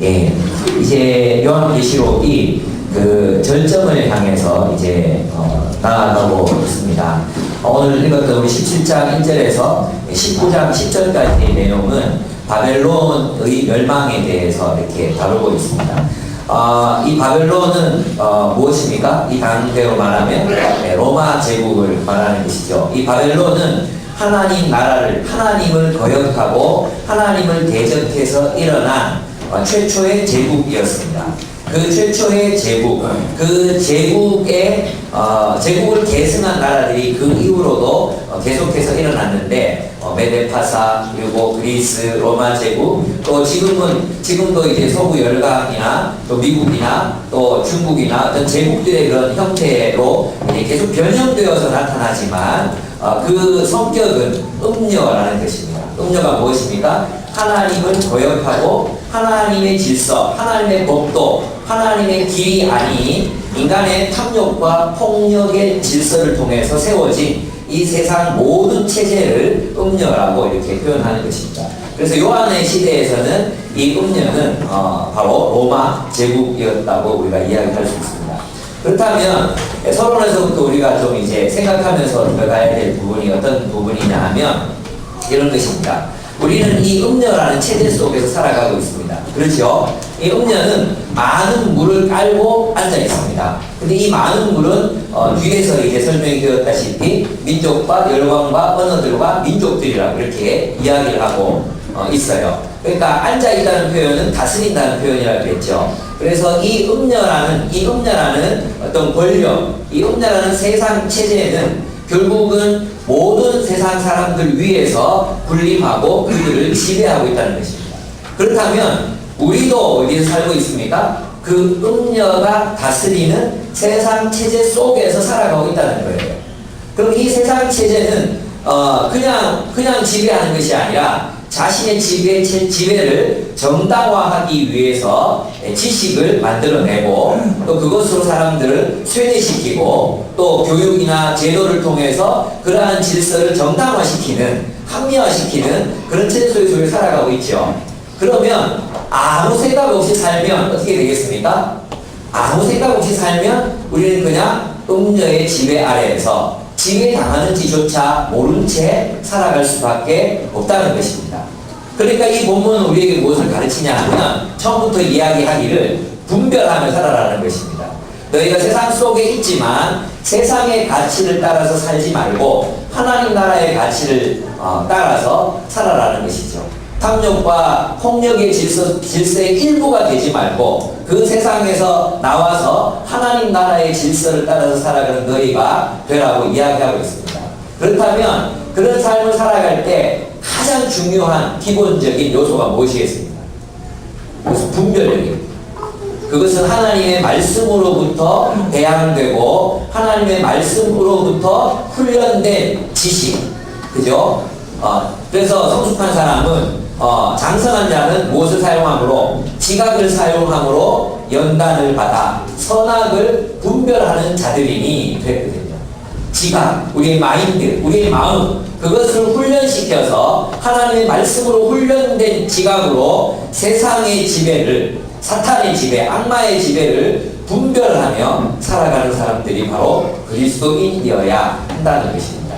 예, 이제 요한계시록이 그 절정을 향해서 이제 나아가고 있습니다. 오늘 읽었던 우리 17장 1절에서 19장 10절까지의 내용은 바벨론의 멸망에 대해서 이렇게 다루고 있습니다. 이 바벨론은 무엇입니까? 이 당대로 말하면 로마 제국을 말하는 것이죠. 이 바벨론은 하나님 나라를, 하나님을 거역하고 하나님을 대적해서 일어난 최초의 제국이었습니다. 그 최초의 제국, 그 제국을 계승한 나라들이 그 이후로도 계속해서 일어났는데, 메데파사, 그리고 그리스, 로마 제국, 또 지금도 이제 소부 열강이나 또 미국이나 또 중국이나 어떤 제국들의 그런 형태로 이제 계속 변형되어서 나타나지만, 그 성격은 음녀라는 것입니다. 음녀가 무엇입니까? 하나님을 거역하고 하나님의 질서, 하나님의 법도, 하나님의 길이 아닌 인간의 탐욕과 폭력의 질서를 통해서 세워진 이 세상 모든 체제를 음녀라고 이렇게 표현하는 것입니다. 그래서 요한의 시대에서는 이 음녀는 바로 로마 제국이었다고 우리가 이야기할 수 있습니다. 그렇다면 서론에서부터 우리가 좀 이제 생각하면서 들어가야 될 부분이 어떤 부분이냐 하면 이런 것입니다. 우리는 이 음녀라는 체제 속에서 살아가고 있습니다. 그렇죠? 이 음녀는 많은 물을 깔고 앉아 있습니다. 근데 이 많은 물은 뒤에서 이제 설명이 되었다시피 민족과 열방과 언어들과 민족들이라고 이렇게 이야기를 하고 있어요. 그러니까 앉아 있다는 표현은 다스린다는 표현이라고 했죠. 그래서 이 음녀라는 어떤 권력, 이 음녀라는 세상 체제는 결국은 모든 세상 사람들 위에서 군림하고 그들을 지배하고 있다는 것입니다. 그렇다면 우리도 어디에 살고 있습니까? 그 음녀가 다스리는 세상 체제 속에서 살아가고 있다는 거예요. 그럼 이 세상 체제는 그냥 지배하는 것이 아니라 자신의 지배를 정당화하기 위해서 지식을 만들어내고 또 그것으로 사람들을 쇠뇌시키고 또 교육이나 제도를 통해서 그러한 질서를 정당화시키는, 합리화시키는 그런 체제 속에 살아가고 있죠. 그러면 아무 생각 없이 살면 어떻게 되겠습니까? 아무 생각 없이 살면 우리는 그냥 음녀의 지배 아래에서 지배당하는지조차 모른 채 살아갈 수밖에 없다는 것입니다. 그러니까 이 본문은 우리에게 무엇을 가르치냐 하면 처음부터 이야기하기를 분별하며 살아라는 것입니다. 너희가 세상 속에 있지만 세상의 가치를 따라서 살지 말고 하나님 나라의 가치를 따라서 살아라는 것이죠. 탐욕과 폭력의 질서의 일부가 되지 말고 그 세상에서 나와서 하나님 나라의 질서를 따라서 살아가는 너희가 되라고 이야기하고 있습니다. 그렇다면 그런 삶을 살아갈 때 가장 중요한 기본적인 요소가 무엇이겠습니까? 그것은 분별력입니다. 그것은 하나님의 말씀으로부터 배양되고 하나님의 말씀으로부터 훈련된 지식, 그죠? 그래서 성숙한 사람은 장성한 자는 무엇을 사용함으로? 지각을 사용함으로 연단을 받아 선악을 분별하는 자들이니 됐거든요. 지각, 우리의 마인드, 우리의 마음, 그것을 훈련시켜서 하나님의 말씀으로 훈련된 지각으로 세상의 지배를, 사탄의 지배, 악마의 지배를 분별하며 살아가는 사람들이 바로 그리스도인이어야 한다는 것입니다.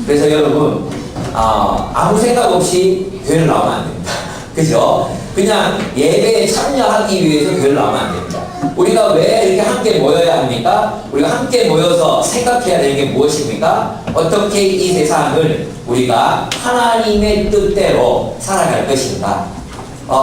그래서 여러분, 아무 생각 없이 교회를 나오면 안 됩니다. 그죠? 그냥 예배에 참여하기 위해서 교회를 나오면 안 됩니다. 우리가 왜 이렇게 함께 모여야 합니까? 우리가 함께 모여서 생각해야 되는 게 무엇입니까? 어떻게 이 세상을 우리가 하나님의 뜻대로 살아갈 것인가?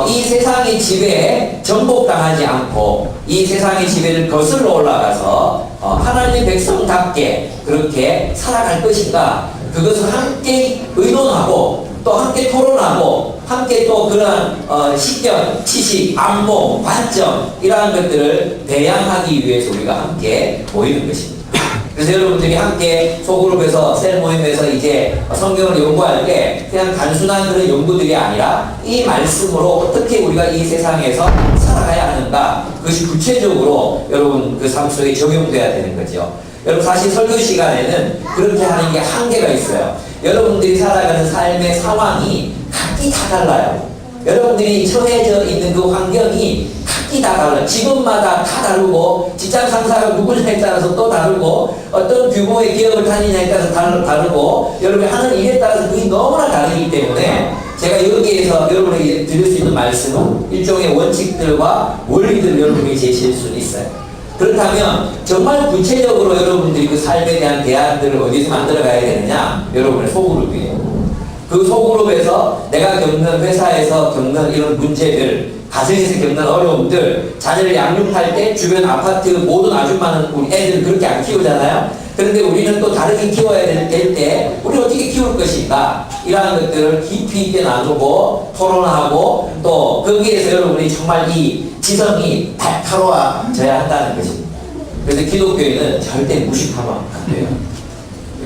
이 세상의 지배에 정복당하지 않고 이 세상의 지배를 거슬러 올라가서 하나님의 백성답게 그렇게 살아갈 것인가? 그것을 함께 의논하고 또 함께 토론하고 함께 또 그런 식견, 지식, 안목, 관점 이러한 것들을 배양하기 위해서 우리가 함께 모이는 것입니다. 그래서 여러분들이 함께 소그룹에서 셀 모임에서 이제 성경을 연구할 때 그냥 단순한 그런 연구들이 아니라 이 말씀으로 어떻게 우리가 이 세상에서 살아가야 하는가, 그것이 구체적으로 여러분 그 삶 속에 적용돼야 되는 거죠. 여러분 사실 설교 시간에는 그렇게 하는 게 한계가 있어요. 여러분들이 살아가는 삶의 상황이 각기 다 달라요. 여러분들이 처해져 있는 그 환경이 각기 다 달라요. 직업마다 다 다르고, 직장 상사가 누구냐에 따라서 또 다르고, 어떤 규모의 기업을 다니냐에 따라서 다르고, 여러분이 하는 일에 따라서 그게 너무나 다르기 때문에 제가 여기에서 여러분에게 드릴 수 있는 말씀은 일종의 원칙들과 원리들을 여러분에게 제시할 수 있어요. 그렇다면 정말 구체적으로 여러분들이 그 삶에 대한 대안들을 어디서 만들어 가야 되느냐? 여러분의 소그룹이에요. 그 소그룹에서 내가 겪는 회사에서 겪는 이런 문제들, 가정에서 겪는 어려움들, 자녀를 양육할 때 주변 아파트 모든 아줌마는 우리 애들 그렇게 안 키우잖아요. 그런데 우리는 또 다르게 키워야 될 때 우리 어떻게 키울 것인가, 이러한 것들을 깊이 있게 나누고 토론하고, 또 거기에서 여러분이 정말 이 지성이 달카로워져야 한다는 것입니다. 그래서 기독교인은 절대 무식하면 안 돼요.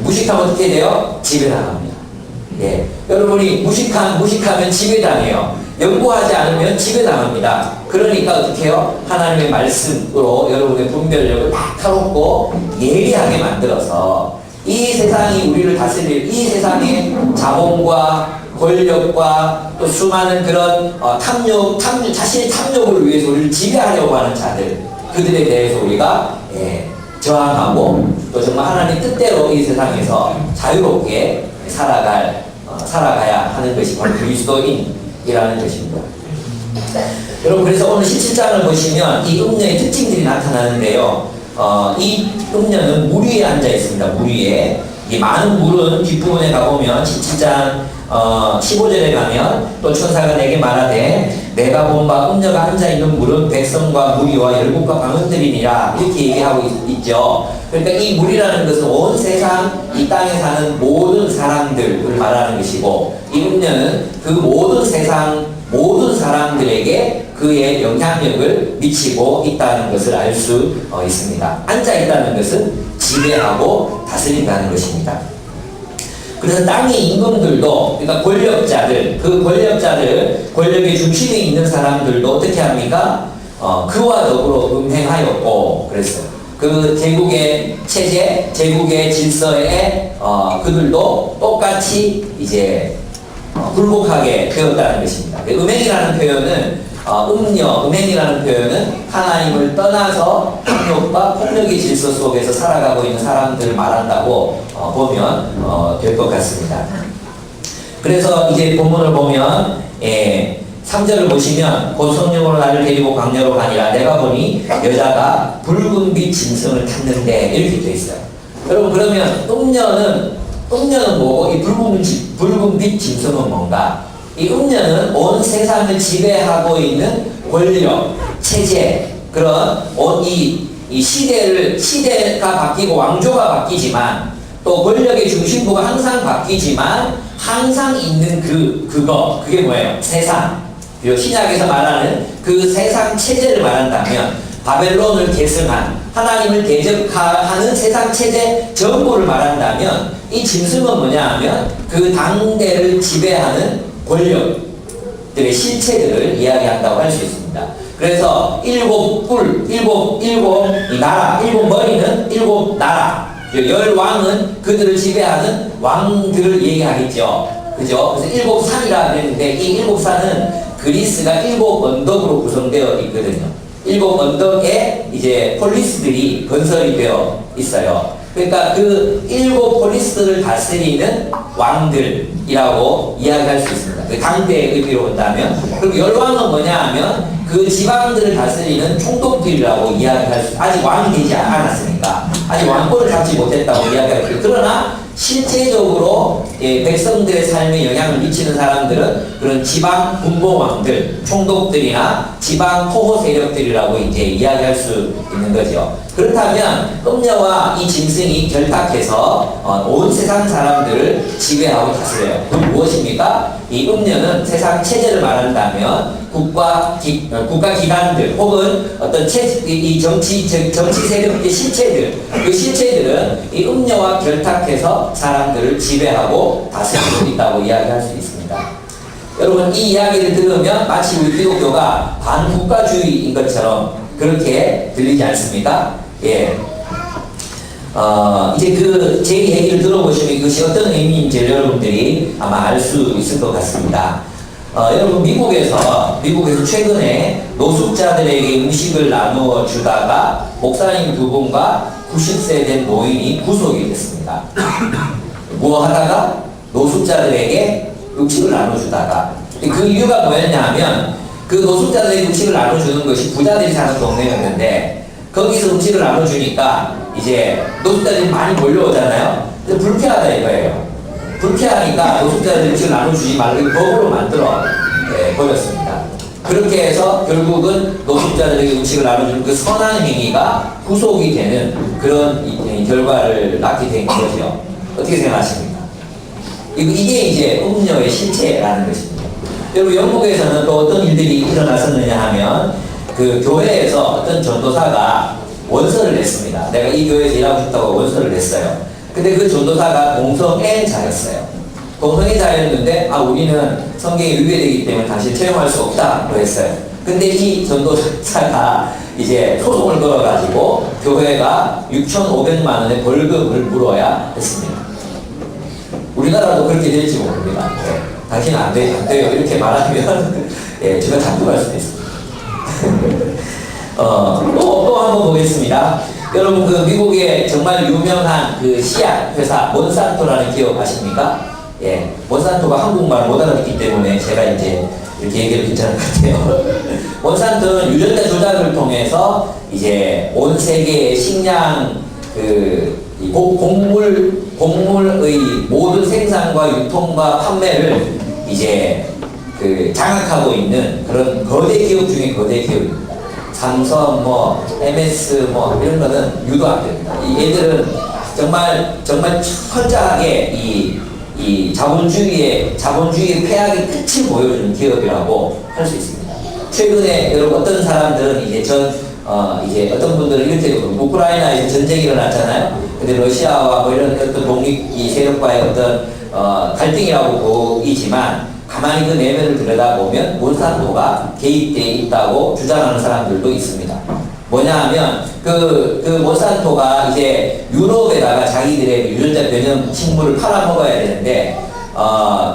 무식하면 어떻게 돼요? 집에 나갑니다. 예, 여러분이 무식하면 집에 당해요. 연구하지 않으면 집에 당합니다. 그러니까 어떻게 해요? 하나님의 말씀으로 여러분의 분별력을 날카롭고 예리하게 만들어서 이 세상이 우리를 다스릴, 이 세상의 자본과 권력과 또 수많은 그런 자신의 탐욕을 위해서 우리를 지배하려고 하는 자들, 그들에 대해서 우리가 저항하고 또 정말 하나님 뜻대로 이 세상에서 자유롭게 살아가야 하는 것이 바로 그리스도인이라는 것입니다. 여러분, 그래서 오늘 17장을 보시면 이 음녀의 특징들이 나타나는데요. 이 음녀는 물 위에 앉아 있습니다. 물 위에. 이 많은 물은 뒷부분에 가보면 17장 15절에 가면 또 천사가 내게 말하되 내가 본 바 음녀가 앉아있는 물은 백성과 무리와 열국과 방언들이니라, 이렇게 얘기하고 있죠. 그러니까 이 물이라는 것은 온 세상 이 땅에 사는 모든 사람들을 말하는 것이고, 이 음녀는 그 모든 세상 모든 사람들에게 그의 영향력을 미치고 있다는 것을 알 수 있습니다. 앉아있다는 것은 지배하고 다스린다는 것입니다. 그래서 땅의 임금들도, 그러니까 권력자들, 권력의 중심에 있는 사람들도 어떻게 합니까? 그와 더불어 음행하였고, 그랬어요. 그 제국의 체제, 제국의 질서에 그들도 똑같이 이제 굴복하게 되었다는 것입니다. 음행이라는 표현은 음행이라는 표현은 하나님을 떠나서 탐욕과 폭력의 질서 속에서 살아가고 있는 사람들을 말한다고 보면 될 것 같습니다. 그래서 이제 본문을 보면 3절을 보시면 곧 성령으로 나를 데리고 광야로 가니라, 내가 보니 여자가 붉은 빛 짐승을 탔는데, 이렇게 되어 있어요. 여러분, 그러면 음녀는 뭐고 이 붉은 빛 짐승은 뭔가? 이 음녀는 온 세상을 지배하고 있는 권력, 체제, 그런 이 시대가 바뀌고 왕조가 바뀌지만, 또 권력의 중심부가 항상 바뀌지만 항상 있는 그게 뭐예요? 세상. 그리고 신약에서 말하는 그 세상 체제를 말한다면, 바벨론을 계승한 하나님을 대적하는 세상 체제 전부를 말한다면, 이 짐승은 뭐냐 하면 그 당대를 지배하는 권력들의 실체들을 이야기한다고 할 수 있습니다. 그래서 일곱 나라, 일곱 머리는 일곱 나라, 열 왕은 그들을 지배하는 왕들을 얘기하겠죠. 그죠? 그래서 일곱 산이라 그랬는데, 이 일곱 산은 그리스가 일곱 언덕으로 구성되어 있거든요. 일곱 언덕에 이제 폴리스들이 건설이 되어 있어요. 그러니까 그 일곱 폴리스들을 다스리는 왕들이라고 이야기할 수 있습니다. 그 당대의 의미로 본다면. 그리고 열왕은 뭐냐 하면 그 지방들을 다스리는 총독들이라고 이야기할 수, 아직 왕이 되지 않았으니까 아직 왕권을 잡지 못했다고 이야기하고요. 그러나 실제적으로 백성들의 삶에 영향을 미치는 사람들은 그런 지방 군봉왕들, 총독들이나 지방 포호 세력들이라고 이제 이야기할 수 있는 거죠. 그렇다면 음녀와 이 짐승이 결탁해서 온 세상 사람들을 지배하고 다스려요. 그럼 무엇입니까? 이 음녀는 세상 체제를 말한다면 국가 기관들 혹은 어떤 정치 세력의 실체들, 그 실체들은 이 음녀와 결탁해서 사람들을 지배하고 다스리고 있다고 이야기할 수 있습니다. 여러분, 이 이야기를 들으면 마치 우리 기독교가 반국가주의인 것처럼 그렇게 들리지 않습니까? 예. 이제 제 얘기를 들어보시면 그것이 어떤 의미인지 여러분들이 아마 알 수 있을 것 같습니다. 여러분 미국에서 최근에 노숙자들에게 음식을 나누어 주다가 목사님 두 분과 90세 된 노인이 구속이 됐습니다. 뭐 하다가 노숙자들에게 음식을 나눠주다가 그 이유가 뭐였냐 하면 그 노숙자들에게 음식을 나눠주는 것이 부자들이 사는 동네였는데 거기서 음식을 나눠주니까 이제 노숙자들이 많이 몰려오잖아요. 근데 불쾌하다 이거예요. 불쾌하니까 노숙자들 음식을 나눠주지 말고 법으로 만들어 버렸습니다. 그렇게 해서 결국은 노숙자들에게 음식을 나눠주는 그 선한 행위가 구속이 되는 그런 결과를 낳게 된 거죠. 어떻게 생각하십니까? 이게 이제 음녀의 실체라는 것입니다. 여러분 영국에서는 또 어떤 일들이 일어났었느냐 하면 그 교회에서 어떤 전도사가 원서를 냈습니다. 내가 이 교회에서 일하고 싶다고 원서를 냈어요. 근데 그 전도사가 동성애자였어요. 동성애자였는데 우리는 성경에 위배되기 때문에 다시 채용할 수 없다고 했어요. 근데 이 전도사가 이제 소송을 걸어가지고 교회가 6,500만 원의 벌금을 물어야 했습니다. 우리나라도 그렇게 될지 모릅니다. 당신은 안 돼요. 이렇게 말하면 제가 잡혀갈 수도 있습니다. 또 한번 보겠습니다. 여러분 그 미국의 정말 유명한 그 씨앗 회사 몬산토라는 기업 아십니까? 몬산토가 한국말 못 알아듣기 때문에 제가 이제 이렇게 얘기해도 괜찮을 것 같아요. 몬산토는 유전자 조작을 통해서 이제 온 세계의 식량 곡물의 모든 생산과 유통과 판매를 이제 장악하고 있는 그런 거대 기업 중에 거대 기업입니다. 삼성, MS 이런 거는 유도 안 됩니다. 이 얘들은 정말 철저하게 이 자본주의의 폐악의 끝을 보여주는 기업이라고 할 수 있습니다. 최근에 여러분 어떤 사람들은 이제 이제 어떤 분들은 이렇게 우크라이나에서 전쟁이 일어났잖아요. 근데 러시아와 이런 어떤 독립 세력과의 어떤 갈등이라고 보이지만 가만히 그 내면을 들여다보면 몬산토가 개입되어 있다고 주장하는 사람들도 있습니다. 뭐냐 하면 그 몬산토가 이제 유럽에다가 자기들의 유전자 변형 식물을 팔아먹어야 되는데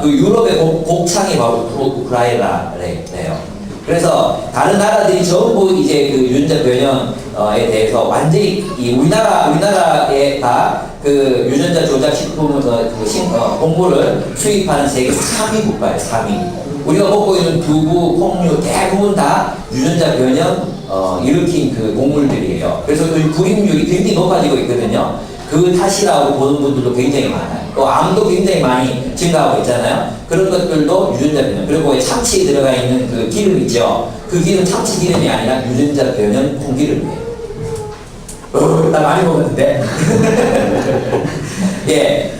그 유럽의 곡창이 바로 우크라이나래요. 그래서 다른 나라들이 전부 이제 그 유전자 변형에 대해서 완전히 우리나라에다 그 유전자 조작 식품을 곡물을 수입하는 세계 3위 국가예요. 3위. 우리가 먹고 있는 두부, 콩류 대부분 다 유전자 변형 일으킨 그 곡물들이에요. 그래서 그 불임률이 굉장히 높아지고 있거든요. 그 탓이라고 보는 분들도 굉장히 많아요. 또 암도 굉장히 많이 증가하고 있잖아요. 그런 것들도 유전자 변형. 그리고 참치에 들어가 있는 그 기름 있죠. 그 기름 참치 기름이 아니라 유전자 변형 콩기름이에요. 나 많이 먹었는데.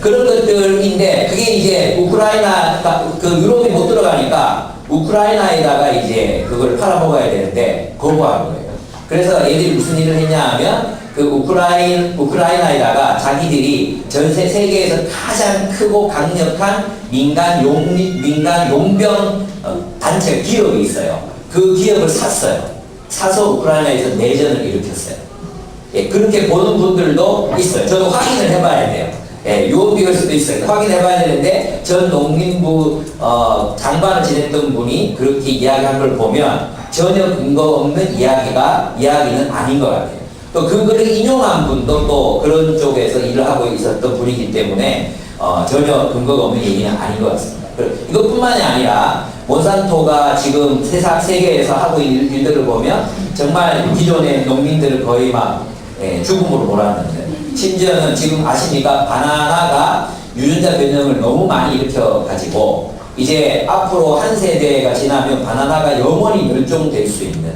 그런 것들인데 그게 이제 우크라이나가 그 유럽이 못 들어가니까 우크라이나에다가 이제 그걸 팔아먹어야 되는데 거부하는 거예요. 그래서 얘들이 무슨 일을 했냐 하면 그 우크라이나에다가 자기들이 전 세계에서 가장 크고 강력한 민간 용병 단체 기업이 있어요. 그 기업을 샀어요. 사서 우크라이나에서 내전을 일으켰어요. 그렇게 보는 분들도 있어요. 저도 확인을 해봐야 돼요. 유언비일 수도 있어요. 확인해봐야 되는데 전 농림부 장관을 지냈던 분이 그렇게 이야기한 걸 보면 전혀 근거 없는 이야기는 아닌 것 같아요. 또 그거를 인용한 분도 또 그런 쪽에서 일을 하고 있었던 분이기 때문에 전혀 근거가 없는 얘기는 아닌 것 같습니다. 이것뿐만이 아니라 몬산토가 지금 세계에서 하고 있는 일들을 보면 정말 기존의 농민들을 거의 막 죽음으로 몰았는데 심지어는 지금 아십니까? 바나나가 유전자 변형을 너무 많이 일으켜가지고 이제 앞으로 한 세대가 지나면 바나나가 영원히 멸종될 수 있는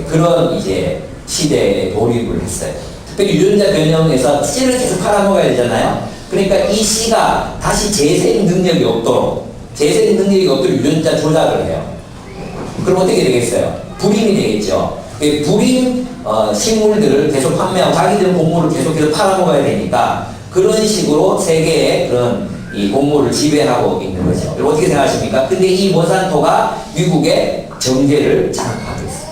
그런 이제 시대에 돌입을 했어요. 특별히 유전자 변형에서 씨를 계속 팔아먹어야 되잖아요. 그러니까 이 씨가 다시 재생 능력이 없도록 유전자 조작을 해요. 그럼 어떻게 되겠어요? 불임이 되겠죠. 불임 식물들을 계속 판매하고 자기들 곡물을 계속해서 팔아먹어야 되니까 그런 식으로 세계의 그런 이 곡물을 지배하고 있는 거죠. 어떻게 생각하십니까? 근데 이 몬산토가 미국의 정계를 장악하고 있어요.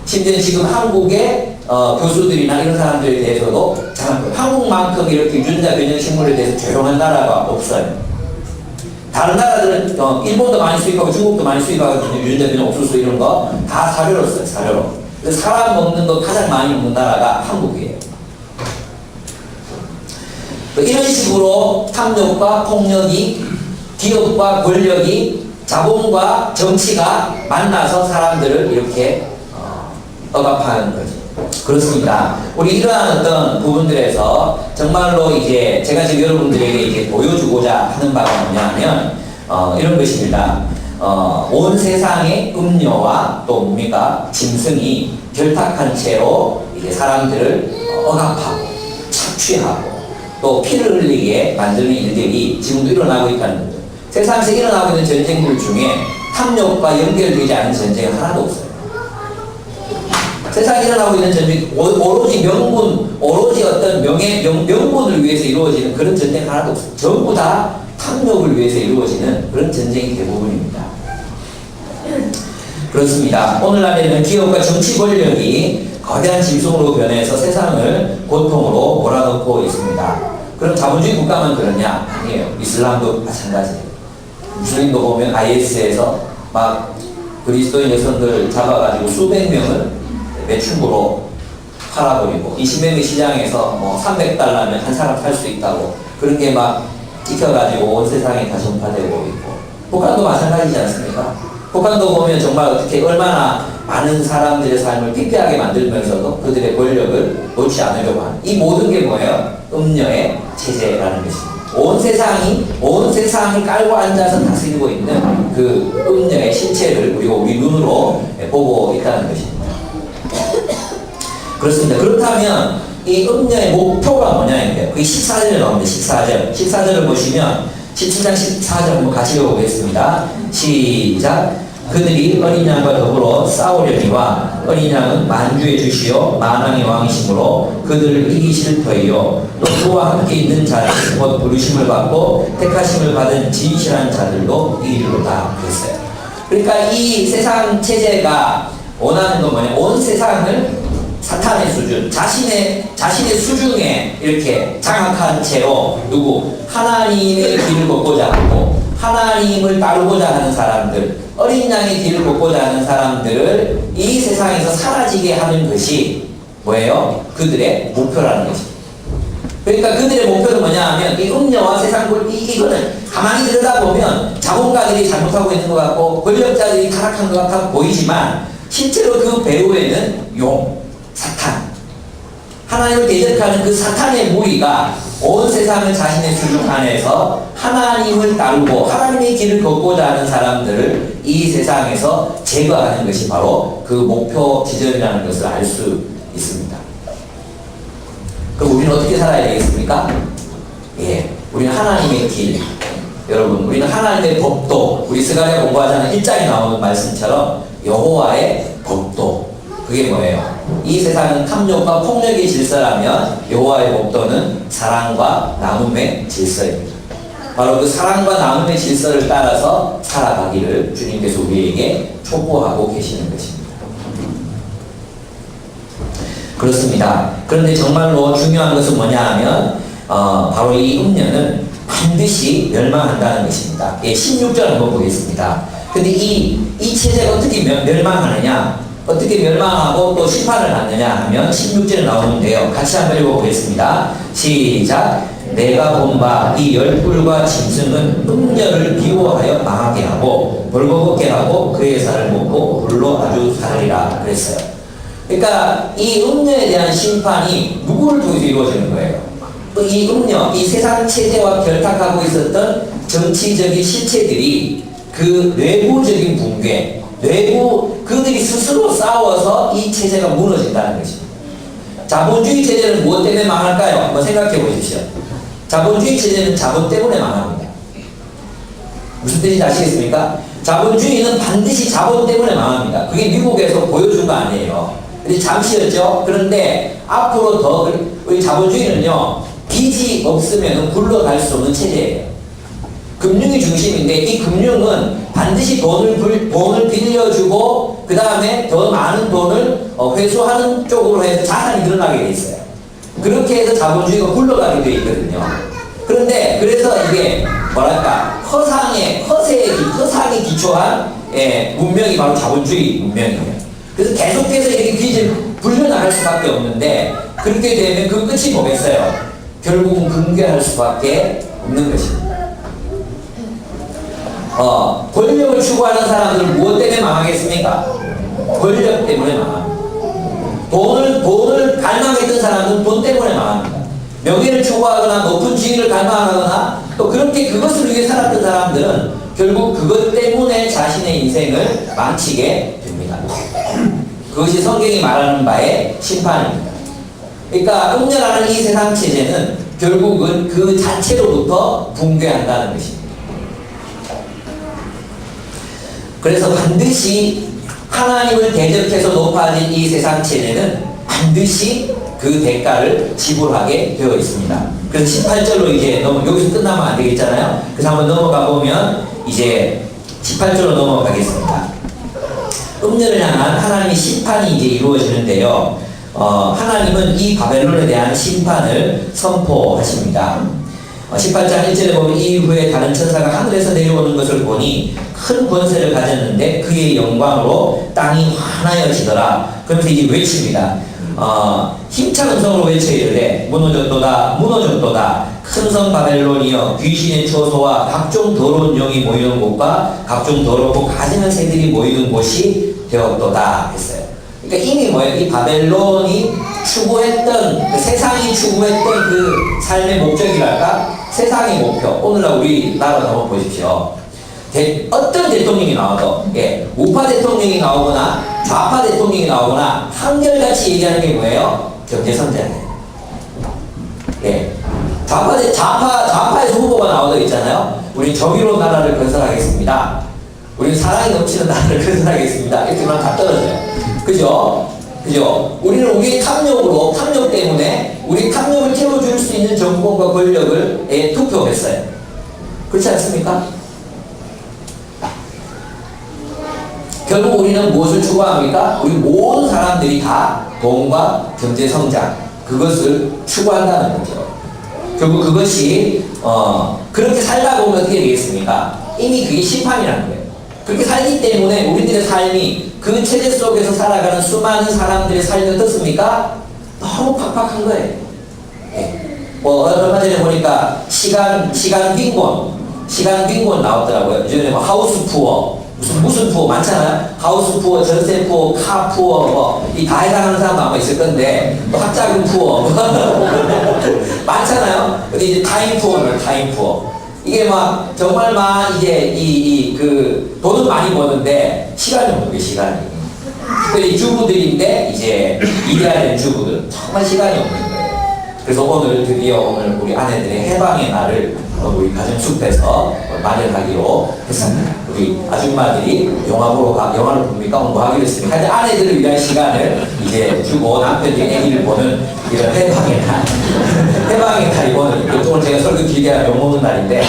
심지어 지금 한국의 교수들이나 이런 사람들에 대해서도 한국만큼 이렇게 유전자 변형 식물에 대해서 조용한 나라가 없어요. 다른 나라들은 일본도 많이 수입하고 중국도 많이 수입하고 유전자변형 옥수수 이런 거 다 사료로 써요. 사료로. 사람 먹는 거 가장 많이 먹는 나라가 한국이에요. 이런 식으로 탐욕과 폭력이 기업과 권력이 자본과 정치가 만나서 사람들을 이렇게 억압하는 거죠. 그렇습니다. 우리 이러한 어떤 부분들에서 정말로 이제 제가 지금 여러분들에게 이제 보여주고자 하는 바가 뭐냐면 이런 것입니다. 온 세상의 음녀와 또 뭡니까 짐승이 결탁한 채로 이제 사람들을 억압하고 착취하고 또 피를 흘리게 만드는 일들이 지금도 일어나고 있다는 거죠. 세상에서 일어나고 있는 전쟁들 중에 탐욕과 연결되지 않은 전쟁은 하나도 없어요. 세상에 일어나고 있는 전쟁, 오로지 명분, 오로지 어떤 명분을 위해서 이루어지는 그런 전쟁 하나도 없어요. 전부 다 탐욕을 위해서 이루어지는 그런 전쟁이 대부분입니다. 그렇습니다. 오늘날에는 기업과 정치 권력이 거대한 짐승으로 변해서 세상을 고통으로 몰아넣고 있습니다. 그럼 자본주의 국가만 그러냐? 아니에요. 이슬람도 마찬가지예요. 무슬림도 보면 IS에서 막 그리스도인 여성들 잡아가지고 수백 명을 매춘부로 팔아버리고 20명의 시장에서 뭐 300달러면 한 사람 살 수 있다고 그런 게 막 찍혀가지고 온 세상에 다 전파되고 있고 북한도 마찬가지지 않습니까? 북한도 보면 정말 어떻게 얼마나 많은 사람들의 삶을 피폐하게 만들면서도 그들의 권력을 놓지 않으려고 하는 이 모든 게 뭐예요? 음녀의 체제라는 것입니다. 온 세상을 깔고 앉아서 다스리고 있는 그 음녀의 실체를 우리가 우리 눈으로 보고 있다는 것입니다. 그렇습니다. 그렇다면 이 음녀의 목표가 뭐냐인데요. 그게 14절에 나옵니다. 14절을 보시면 17장 14절 한번 같이 읽어보겠습니다. 시작. 그들이 어린 양과 더불어 싸우려니와 어린 양은 만주의 주시요 만왕의 왕이시므로 그들을 이기실 터이요 또 그와 함께 있는 자들 곧 부르심을 받고 택하심을 받은 진실한 자들도 이기리로다 그랬어요. 그러니까 이 세상 체제가 원하는 건 뭐냐? 온 세상을 사탄의 수준, 자신의 수중에 이렇게 장악한 채로 하나님의 길을 걷고자 하고 하나님을 따르고자 하는 사람들, 어린 양의 길을 걷고자 하는 사람들을 이 세상에서 사라지게 하는 것이 뭐예요? 그들의 목표라는 것입니다. 그러니까 그들의 목표는 뭐냐 하면 이 음녀와 세상 이거는 가만히 들여다보면 자본가들이 잘못하고 있는 것 같고 권력자들이 타락한 것 같아 보이지만 실제로 그 배후에는 사탄, 하나님을 대적하는 그 사탄의 무리가 온 세상을 자신의 수중 안에서 하나님을 따르고 하나님의 길을 걷고자 하는 사람들을 이 세상에서 제거하는 것이 바로 그 목표 지점이라는 것을 알 수 있습니다. 그럼 우리는 어떻게 살아야 되겠습니까? 우리는 하나님의 길, 여러분, 우리는 하나님의 법도, 우리 스가랴 공부하자는 1장에 나오는 말씀처럼 여호와의 법도, 그게 뭐예요? 이 세상은 탐욕과 폭력의 질서라면 여호와의 법도는 사랑과 나눔의 질서입니다. 바로 그 사랑과 나눔의 질서를 따라서 살아가기를 주님께서 우리에게 촉구하고 계시는 것입니다. 그렇습니다. 그런데 정말로 중요한 것은 뭐냐 하면 바로 이 음녀는 반드시 멸망한다는 것입니다. 16절 한번 보겠습니다. 근데 이 체제가 어떻게 멸망하느냐? 어떻게 멸망하고 또 심판을 받느냐 하면 16절에 나오는데요. 같이 한번 읽어보겠습니다. 시작. 내가 본 바 이 열불과 짐승은 음녀를 미워하여 망하게 하고 벌거벗게 하고 그의 살을 먹고 불로 아주 살리라 그랬어요. 그러니까 이 음녀에 대한 심판이 누구를 통해서 이루어지는 거예요? 이 음녀, 이 세상 체제와 결탁하고 있었던 정치적인 실체들이 그 내부적인 붕괴, 그들이 스스로 싸워서 이 체제가 무너진다는 것입니다. 자본주의 체제는 무엇 때문에 망할까요? 한번 생각해 보십시오. 자본주의 체제는 자본 때문에 망합니다. 무슨 뜻인지 아시겠습니까? 자본주의는 반드시 자본 때문에 망합니다. 그게 미국에서 보여준 거 아니에요. 근데 잠시였죠. 그런데 앞으로 더 우리 자본주의는요, 빚이 없으면 굴러갈 수 없는 체제예요. 금융이 중심인데 이 금융은 반드시 돈을 빌려주고 그 다음에 더 많은 돈을 회수하는 쪽으로 해서 자산이 늘어나게 돼 있어요. 그렇게 해서 자본주의가 굴러가게 돼 있거든요. 그런데 그래서 이게 뭐랄까 허상에 기초한 문명이 바로 자본주의 문명이에요. 그래서 계속해서 이렇게 빚을 불려나갈 수밖에 없는데 그렇게 되면 그 끝이 뭐겠어요? 결국은 붕괴할 수밖에 없는 것입니다. 권력을 추구하는 사람들은 무엇 때문에 망하겠습니까? 권력 때문에 망합니다. 돈을 갈망했던 사람들은 돈 때문에 망합니다. 명예를 추구하거나 높은 지위를 갈망하거나 또 그렇게 그것을 위해 살았던 사람들은 결국 그것 때문에 자신의 인생을 망치게 됩니다. 그것이 성경이 말하는 바의 심판입니다. 그러니까 음녀라는 이 세상 체제는 결국은 그 자체로부터 붕괴한다는 것입니다. 그래서 반드시 하나님을 대적해서 높아진 이 세상 체제는 반드시 그 대가를 지불하게 되어 있습니다. 그래서 18절로 이제 여기서 끝나면 안 되겠잖아요. 그래서 한번 넘어가 보면 이제 18절로 넘어가겠습니다. 음녀를 향한 하나님의 심판이 이제 이루어지는데요. 하나님은 이 바벨론에 대한 심판을 선포하십니다. 18장 1절에 보면 이후에 다른 천사가 하늘에서 내려오는 것을 보니 큰 권세를 가졌는데 그의 영광으로 땅이 환하여지더라. 그러면서 이제 외칩니다. 힘찬 음성으로 외쳐 이르되 무너졌도다 무너졌도다 큰 성 바벨론이여 귀신의 처소와 각종 더러운 영이 모이는 곳과 각종 더럽고 가증한 새들이 모이는 곳이 되었도다 했어요. 그러니까 이미 뭐예요? 이 바벨론이 추구했던 세상이 추구했던 그 삶의 목적이랄까? 세상의 목표. 오늘날 우리나라도 한번 보십시오. 어떤 대통령이 나와도 우파 대통령이 나오거나 좌파 대통령이 나오거나 한결같이 얘기하는 게 뭐예요? 경제성장이에요. 좌파에서 후보가 나오도 있잖아요. 우리 정의로운 나라를 건설하겠습니다. 우리는 사랑이 넘치는 나라를 건설하겠습니다. 이렇게만 다 떨어져요. 그죠? 우리는 우리의 탐욕 때문에 우리 탐욕을 채워줄 수 있는 정권과 권력을 투표했어요. 그렇지 않습니까? 결국 우리는 무엇을 추구합니까? 우리 모든 사람들이 다 돈과 경제 성장, 그것을 추구한다는 거죠. 결국 그것이 그렇게 살다 보면 어떻게 되겠습니까? 이미 그게 심판이라는 거예요. 그렇게 살기 때문에 우리들의 삶이 그 체제 속에서 살아가는 수많은 사람들의 삶이 어떻습니까? 너무 팍팍한 거예요. 얼마 전에 보니까 시간 빈곤 나왔더라고요. 요즘에 하우스 푸어 무슨 푸어 많잖아요. 하우스 푸어, 전세 푸어, 카 푸어 이 다 해당하는 사람도 아마 있을 건데 학자금 푸어 많잖아요. 근데 이제 타임 푸어 이게 막 정말 막 이제 그 돈은 많이 버는데 시간이 없는 거예요. 시간이. 특별히 주부들인데 이제 일해야 되는 주부들 정말 시간이 없는 거예요. 그래서 오늘 우리 아내들의 해방의 날을 우리 가정숲에서 마련하기로 했습니다. 우리 아줌마들이 영화를 봅니까? 뭐 하기로 했습니다. 하여튼 아내들을 위한 시간을 이제 주고 남편들이 애기를 보는 이런 해방의 날. 해방의 날이 오늘 제가 설교 길게 하면 욕먹는 날인데.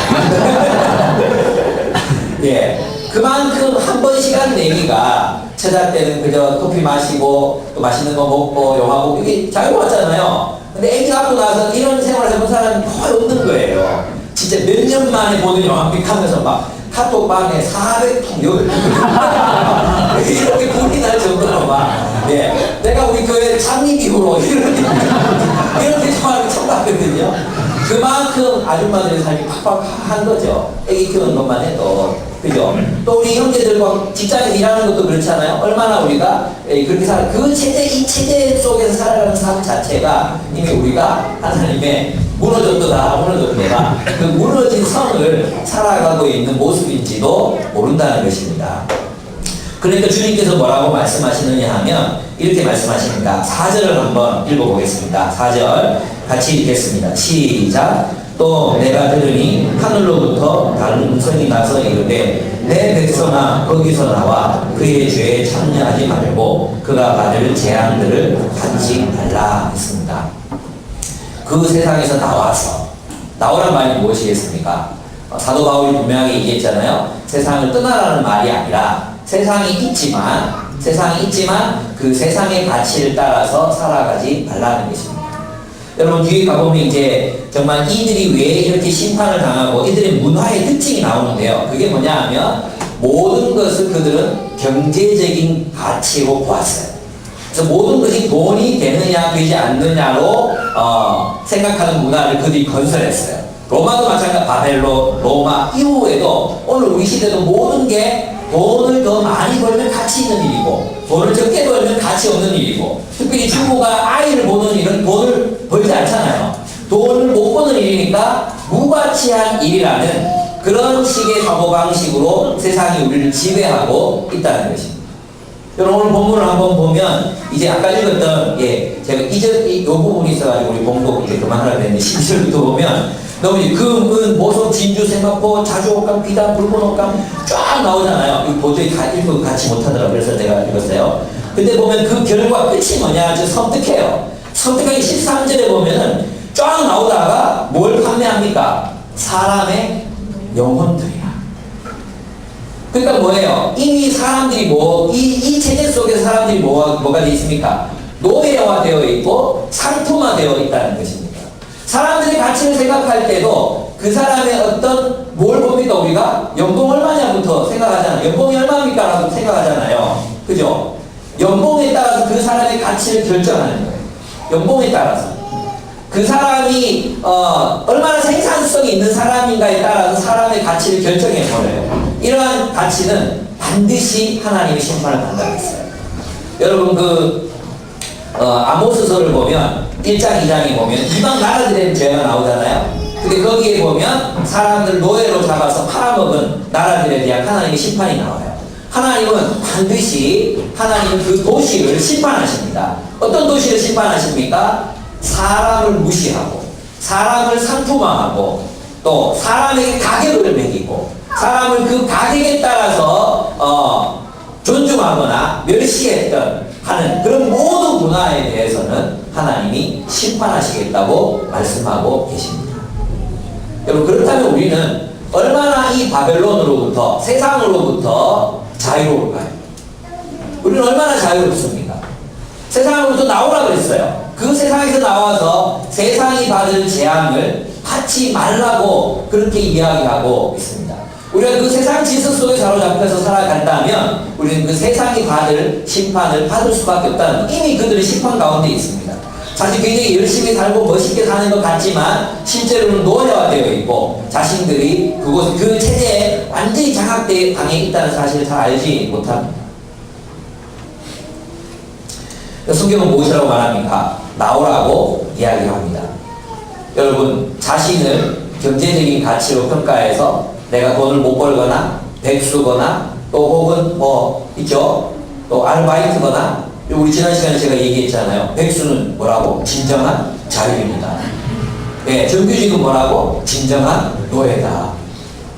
그만큼 한 번 시간 내기가 찾아 때는 그저 커피 마시고 또 맛있는 거 먹고 영화 보고 이게 자유로웠잖아요. 근데 애기 갖고 나서 이런 생활을 해본 사람이 거의 없는 거예요. 진짜 몇 년 만에 보는 영화빛 하면서 막 카톡방에 400통 이렇게 불이 날 정도로 막 내가 우리 교회 창립 이후로 이렇게 정말 처음 봤거든요. 그만큼 아줌마들의 삶이 팍팍한 거죠. 애기 키우는 것만 해도. 그죠? 또 우리 형제들과 직장에서 일하는 것도 그렇잖아요. 얼마나 우리가 그렇게 이 체제 속에서 살아가는 삶 자체가 이미 우리가 하나님의 무너졌다 그 무너진 성을 살아가고 있는 모습인지도 모른다는 것입니다. 그러니까 주님께서 뭐라고 말씀하시느냐 하면 이렇게 말씀하십니다. 4절을 한번 읽어보겠습니다. 4절 같이 읽겠습니다. 시작. 또 내가 들으니 하늘로부터 다른 음성이 나서 이르되 내 백성아 거기서 나와 그의 죄에 참여하지 말고 그가 받을 재앙들을 받지 말라 했습니다. 그 세상에서 나오란 말이 무엇이겠습니까? 사도 바울이 분명히 얘기했잖아요. 세상을 떠나라는 말이 아니라 세상이 있지만 그 세상의 가치를 따라서 살아가지 말라는 것입니다. 여러분 뒤에 가보면 이제 정말 이들이 왜 이렇게 심판을 당하고 이들의 문화의 특징이 나오는데요. 그게 뭐냐 하면 모든 것을 그들은 경제적인 가치로 보았어요. 그래서 모든 것이 돈이 되느냐 되지 않느냐로 생각하는 문화를 그들이 건설했어요. 로마도 마찬가지, 바벨론, 로마 이후에도 오늘 우리 시대도 모든 게 돈을 더 많이 벌면 가치 있는 일이고 돈을 적게 벌면 가치 없는 일이고, 특별히 주부가 아이를 보는 일은 돈을 벌지 않잖아요. 돈을 못 버는 일이니까 무가치한 일이라는 그런 식의 사고방식으로 세상이 우리를 지배하고 있다는 것입니다. 여러분 오늘 본문을 한번 보면 이제 아까 읽었던 제가 이 부분이 있어가지고 우리 본문 이제 그만하라 했는데 12절부터 보면 너무 금, 은, 보석, 진주, 생각보, 자주옥감, 비단, 붉은옥감 쫙 나오잖아요. 이거 도저히 다 읽고 같이 못하더라고요. 그래서 내가 읽었어요. 근데 보면 그 결과 끝이 뭐냐? 아주 섬뜩해요. 섬뜩하게 13절에 보면은 쫙 나오다가 뭘 판매합니까? 사람의 영혼들이야. 그러니까 뭐예요? 이미 사람들이 이 체제 속에서 사람들이 뭐가 되어 있습니까? 노예화되어 있고 상품화되어 있다는 것입니다. 사람들의 가치를 생각할 때도 그 사람의 어떤 뭘 봅니까? 우리가 연봉 얼마냐부터 생각하잖아요. 연봉이 얼마입니까? 라고 생각하잖아요. 그죠? 연봉에 따라서 그 사람의 가치를 결정하는 거예요. 연봉에 따라서 그 사람이 얼마나 생산성이 있는 사람인가에 따라서 사람의 가치를 결정해 버려요. 이러한 가치는 반드시 하나님의 심판을 받아냈어요. 여러분 아모스서를 보면 1장 2장에 보면 이방 나라들의 죄가 나오잖아요. 근데 거기에 보면 사람들 노예로 잡아서 팔아먹은 나라들에 대한 하나님의 심판이 나와요. 하나님은 반드시 하나님은 그 도시를 심판하십니다. 어떤 도시를 심판하십니까? 사람을 무시하고 사람을 상품화하고 또 사람에게 가격을 매기고 사람을 그 가격에 따라서 존중하거나 멸시했던 하는 그런 모든 문화에 대해서는 하나님이 심판하시겠다고 말씀하고 계십니다. 여러분 그렇다면 우리는 얼마나 이 바벨론으로부터 세상으로부터 자유로울까요? 우리는 얼마나 자유롭습니까? 세상으로부터 나오라 그랬어요. 그 세상에서 나와서 세상이 받은 재앙을 받지 말라고 그렇게 이야기하고 있습니다. 우리가 그 세상 질서 속에 사로잡혀서 살아간다면 우리는 그 세상이 받을 심판을 받을 수밖에 없다는 것. 이미 그들은 심판 가운데 있습니다. 사실 굉장히 열심히 살고 멋있게 사는 것 같지만 실제로는 노예화되어 있고 자신들이 그 체제에 완전히 장악당해 있다는 사실을 잘 알지 못합니다. 성경은 무엇이라고 말합니까? 나오라고 이야기합니다. 여러분 자신을 경제적인 가치로 평가해서 내가 돈을 못 벌거나 백수거나 또 혹은 있죠? 또 아르바이트거나 우리 지난 시간에 제가 얘기했잖아요. 백수는 뭐라고? 진정한 자유입니다. 네, 정규직은 뭐라고? 진정한 노예다.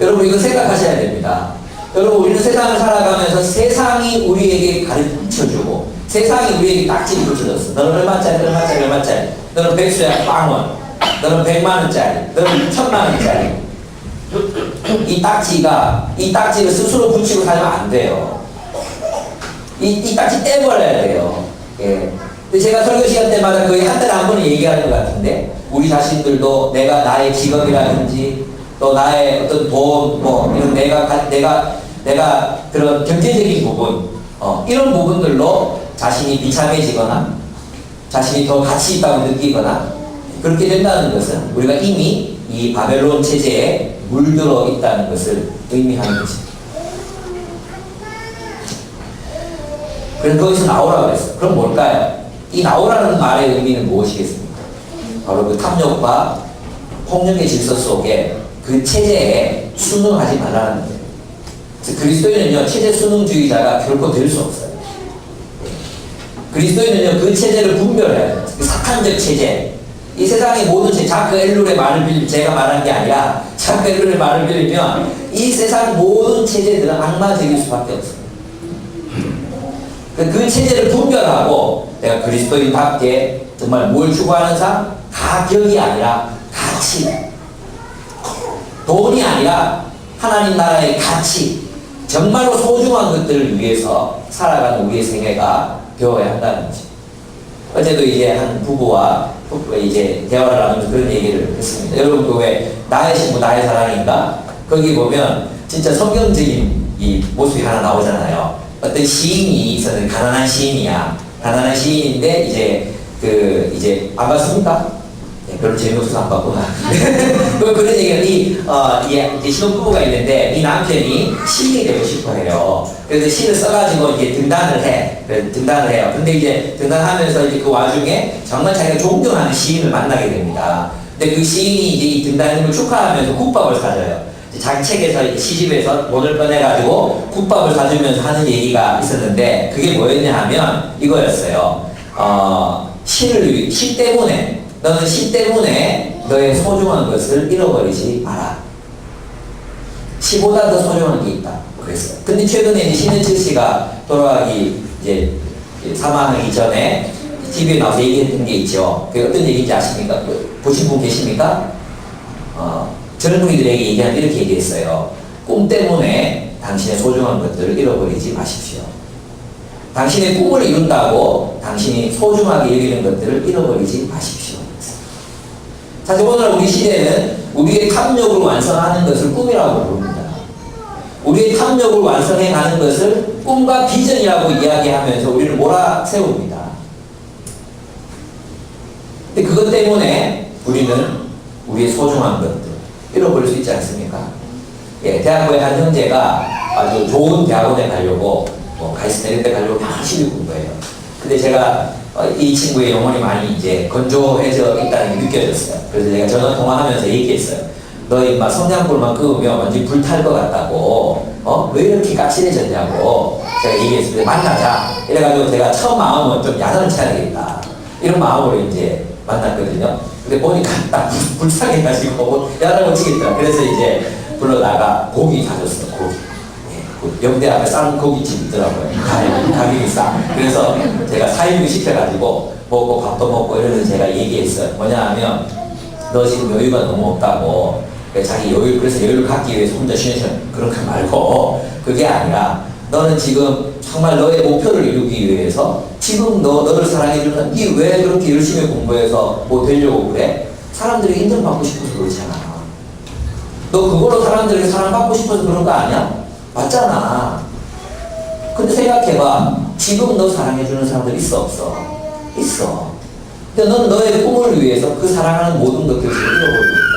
여러분 이거 생각하셔야 됩니다. 여러분 우리는 세상을 살아가면서 세상이 우리에게 가르쳐주고 세상이 우리에게 딱지를 붙여줬어. 너는 얼마짜리 얼마짜리 얼마짜리 너는 백수야 빵원 너는 100만원짜리 너는 1000만원짜리 이 딱지를 스스로 붙이고 살면 안 돼요. 이 딱지 떼버려야 돼요. 예. 근데 제가 설교 시간 때마다 거의 한 달에 한 번은 얘기하는 것 같은데 우리 자신들도 내가 나의 직업이라든지 또 나의 어떤 돈 이런 내가 그런 경제적인 부분 이런 부분들로 자신이 비참해지거나 자신이 더 가치 있다고 느끼거나 그렇게 된다는 것은 우리가 이미 이 바벨론 체제에 물들어 있다는 것을 의미하는 것입니다. 그래서 거기서 나오라고 그랬어요. 그럼 뭘까요? 이 나오라는 말의 의미는 무엇이겠습니까? 바로 그 탐욕과 폭력의 질서 속에 그 체제에 순응하지 말라는 거예요. 그래서 그리스도인은요 체제 순응주의자가 결코 될 수 없어요. 그리스도인은요 그 체제를 분별해야 돼요. 그 사탄적 체제. 이 세상의 모든 자크 엘룰의 말을 빌리면 제가 말한 게 아니라 자크 엘룰의 말을 빌리면 이 세상 모든 체제들은 악마적일 수밖에 없어요. 그 체제를 분별하고 내가 그리스도인답게 정말 뭘 추구하는 삶? 가격이 아니라 가치. 돈이 아니라 하나님 나라의 가치. 정말로 소중한 것들을 위해서 살아가는 우리의 생애가 되어야 한다는 거죠. 어제도 이제 한 부부와 이제 대화를 나누면서 그런 얘기를 했습니다. 여러분 그 왜 나의 신부 나의 사랑인가? 거기 보면 진짜 성경적인 이 모습이 하나 나오잖아요. 어떤 시인이 있었는데 가난한 시인이야. 가난한 시인인데 이제 안 봤습니까? 네, 별로 재미없어서 안 봤구나. 그런 얘기가 이제 신혼부부가 있는데 이 남편이 시인이 되고 싶어 해요. 그래서 시를 써가지고 이제 등단을 해. 등단을 해요. 근데 이제 등단하면서 이제 그 와중에 정말 자기가 존경하는 시인을 만나게 됩니다. 근데 그 시인이 이제 이 등단을 축하하면서 국밥을 사줘요. 자기 책에서 시집에서 돈을 꺼내가지고 국밥을 사주면서 하는 얘기가 있었는데 그게 뭐였냐 하면 이거였어요. 시 때문에 너는 시 때문에 너의 소중한 것을 잃어버리지 마라. 시보다 더 소중한 게 있다. 그랬어요. 근데 최근에 이제 신해철 씨가 돌아가기 이제 사망하기 전에 TV에 나와서 얘기했던 게 있죠. 그게 어떤 얘기인지 아십니까? 보신 분 계십니까? 젊은이들에게 얘기하면 이렇게 얘기했어요. 꿈 때문에 당신의 소중한 것들을 잃어버리지 마십시오. 당신의 꿈을 이룬다고 당신이 소중하게 여기는 것들을 잃어버리지 마십시오. 사실 오늘 우리 시대는 우리의 탐욕을 완성하는 것을 꿈이라고 부릅니다. 우리의 탐욕을 완성해 가는 것을 꿈과 비전이라고 이야기하면서 우리를 몰아세웁니다. 근데 그것 때문에 우리는 우리의 소중한 것들 잃어버릴 수 있지 않습니까? 예, 대학교의 한 형제가 아주 좋은 대학원에 가려고 가이스트 이런 데 가려고 열심히 공부해요. 근데 제가 이 친구의 영혼이 많이 이제 건조해져 있다는 게 느껴졌어요. 그래서 제가 전화 통화하면서 얘기했어요. 너 임마 성냥불만 끄우면 완전히 불탈 것 같다고. 왜 이렇게 까칠해졌냐고 제가 얘기했습니다. 만나자. 이래가지고 제가 처음 마음은 좀 야단을 쳐야겠다. 이런 마음으로 이제 만났거든요. 근데 보니까 딱 불쌍해가지고 야단을 치겠더라. 그래서 이제 불러다가 고기 사줬어. 고기. 영대 앞에 싼 고깃집 있더라고요. 가격이 싸. 그래서 제가 4인분 시켜가지고 먹고 밥도 먹고 이러면서 제가 얘기했어요. 뭐냐 하면 너 지금 여유가 너무 없다고. 자기 그래서 여유를 갖기 위해서 혼자 쉬는 그렇게 말고 그게 아니라 너는 지금 정말 너의 목표를 이루기 위해서 지금 너를 사랑해주는 니 왜 그렇게 열심히 공부해서 뭐 되려고 그래? 사람들이 인정받고 싶어서 그렇잖아. 너 그걸로 사람들에게 사랑받고 싶어서 그런 거 아니야? 맞잖아. 근데 생각해봐. 지금 너 사랑해주는 사람들 있어 없어? 있어. 근데 넌 너의 꿈을 위해서 그 사랑하는 모든 것들을 잃어버리고 있다.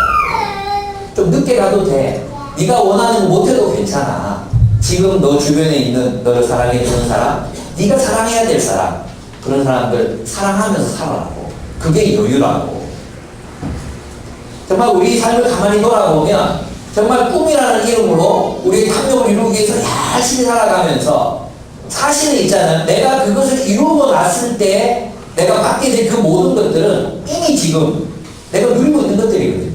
좀 늦게 가도 돼. 네가 원하는 거 못해도 괜찮아. 지금 너 주변에 있는 너를 사랑해주는 사람, 네가 사랑해야 될 사람, 그런 사람들 사랑하면서 살아라고. 그게 여유라고. 정말 우리 삶을 가만히 돌아보면 정말 꿈이라는 이름으로 우리의 탐욕을 이루기 위해서 열심히 살아가면서 사실은 있잖아요. 내가 그것을 이루고 났을 때 내가 받게 된 그 모든 것들은 이미 지금 내가 누리고 있는 것들이거든요.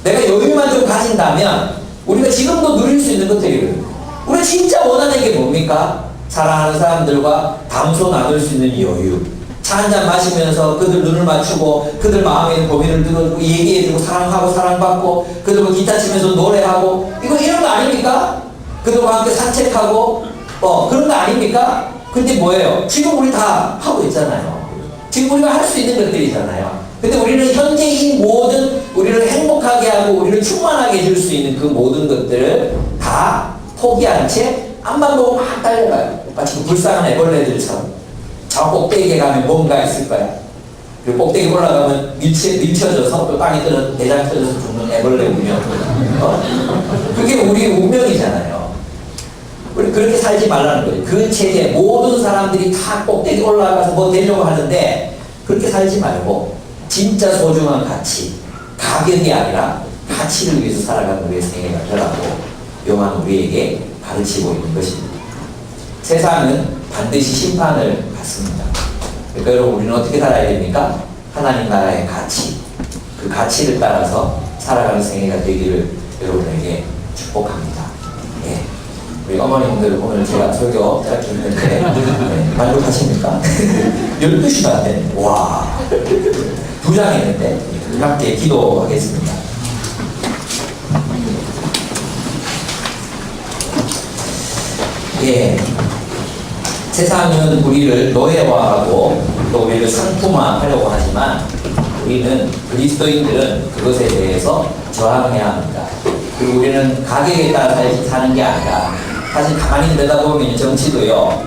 내가 여유만 좀 가진다면 우리가 지금도 누릴 수 있는 것들이거든요. 우리가 진짜 원하는 게 뭡니까? 사랑하는 사람들과 담소 나눌 수 있는 여유. 차 한잔 마시면서 그들 눈을 맞추고 그들 마음에 있는 고민을 들어주고 얘기해주고 사랑하고 사랑받고 그들과 기타 치면서 노래하고 이런 거 아닙니까? 그들과 함께 산책하고 그런 거 아닙니까? 근데 뭐예요? 지금 우리 다 하고 있잖아요. 지금 우리가 할 수 있는 것들이잖아요. 근데 우리는 현재인 모든 우리를 행복하게 하고 우리를 충만하게 해줄 수 있는 그 모든 것들을 다 포기한 채 앞만 보고 막 달려가요. 마치 그 불쌍한 애벌레들처럼. 저 꼭대기에 가면 뭔가 있을 거야. 그리고 꼭대기 올라가면 밀쳐져서 또 땅에 떨어져 내장 떨어져서 죽는 애벌레 운명. 그게 우리 운명이잖아요. 우리 그렇게 살지 말라는 거예요. 그 체제 모든 사람들이 다 꼭대기 올라가서 뭐 되려고 하는데 그렇게 살지 말고 진짜 소중한 가치, 가격이 아니라 가치를 위해서 살아가는 우리의 생애가 되라고 요한 우리에게 가르치고 있는 것입니다. 세상은 반드시 심판을 받습니다. 그러니까 여러분 우리는 어떻게 살아야 됩니까? 하나님 나라의 가치, 그 가치를 따라서 살아가는 생애가 되기를 여러분에게 축복합니다. 예. 우리 어머님들 오늘 제가 설교 짧게 했는데 네, 만족하십니까? 12시도 안 되네. 와, 2장 했는데 함께 기도하겠습니다. 예. 세상은 우리를 노예화하고 또 우리를 상품화하려고 하지만 우리는 그리스도인들은 그것에 대해서 저항해야 합니다. 그리고 우리는 가격에 따라 사는 게 아니라 사실 가만히 내다보면 정치도요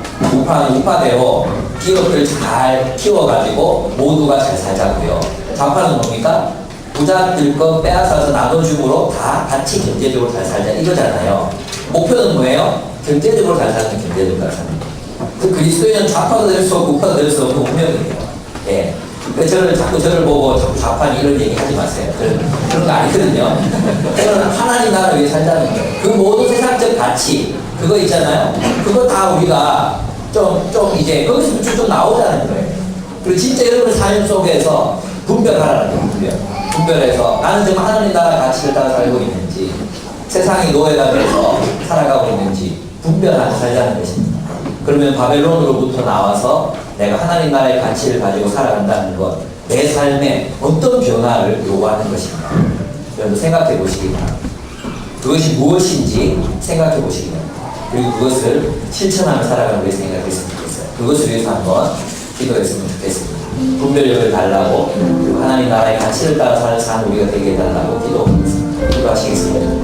우파대로 기업들 잘 키워가지고 모두가 잘 살자고요. 좌파는 뭡니까? 부자들 거 빼앗아서 나눠줌으로 다 같이 경제적으로 잘 살자 이거잖아요. 목표는 뭐예요? 경제적으로 잘 사는 경제적으로 잘 사는 거. 그 그리스도인은 좌파도 될 수 없고 우파도 될 수 없는 운명이에요. 예. 자꾸 저를 보고 자꾸 좌파니 이런 얘기 하지 마세요. 그런 거 아니거든요. 저는 하나님 나라 위해 살자는 거예요. 그 모든 세상적 가치, 그거 있잖아요. 그거 다 우리가 좀 이제 거기서 좀 나오자는 거예요. 그리고 진짜 여러분의 삶 속에서 분별하라는 거예요. 분별해서 나는 지금 하나님 나라 가치를 따라 살고 있는지, 세상이 노예가 돼서 살아가고 있는지 분별하고 살자는 것입니다. 그러면 바벨론으로부터 나와서 내가 하나님 나라의 가치를 가지고 살아간다는 것, 내 삶에 어떤 변화를 요구하는 것인가. 여러분 생각해 보시기 바랍니다. 그것이 무엇인지 생각해 보시기 바랍니다. 그리고 그것을 실천하며 살아가는 우리 생각했으면 좋겠어요. 그것을 위해서 한번 기도했으면 좋겠습니다. 분별력을 달라고, 그리고 하나님 나라의 가치를 따라 사는 우리가 되게 해달라고 기도하겠습니다. 기도하시겠습니다.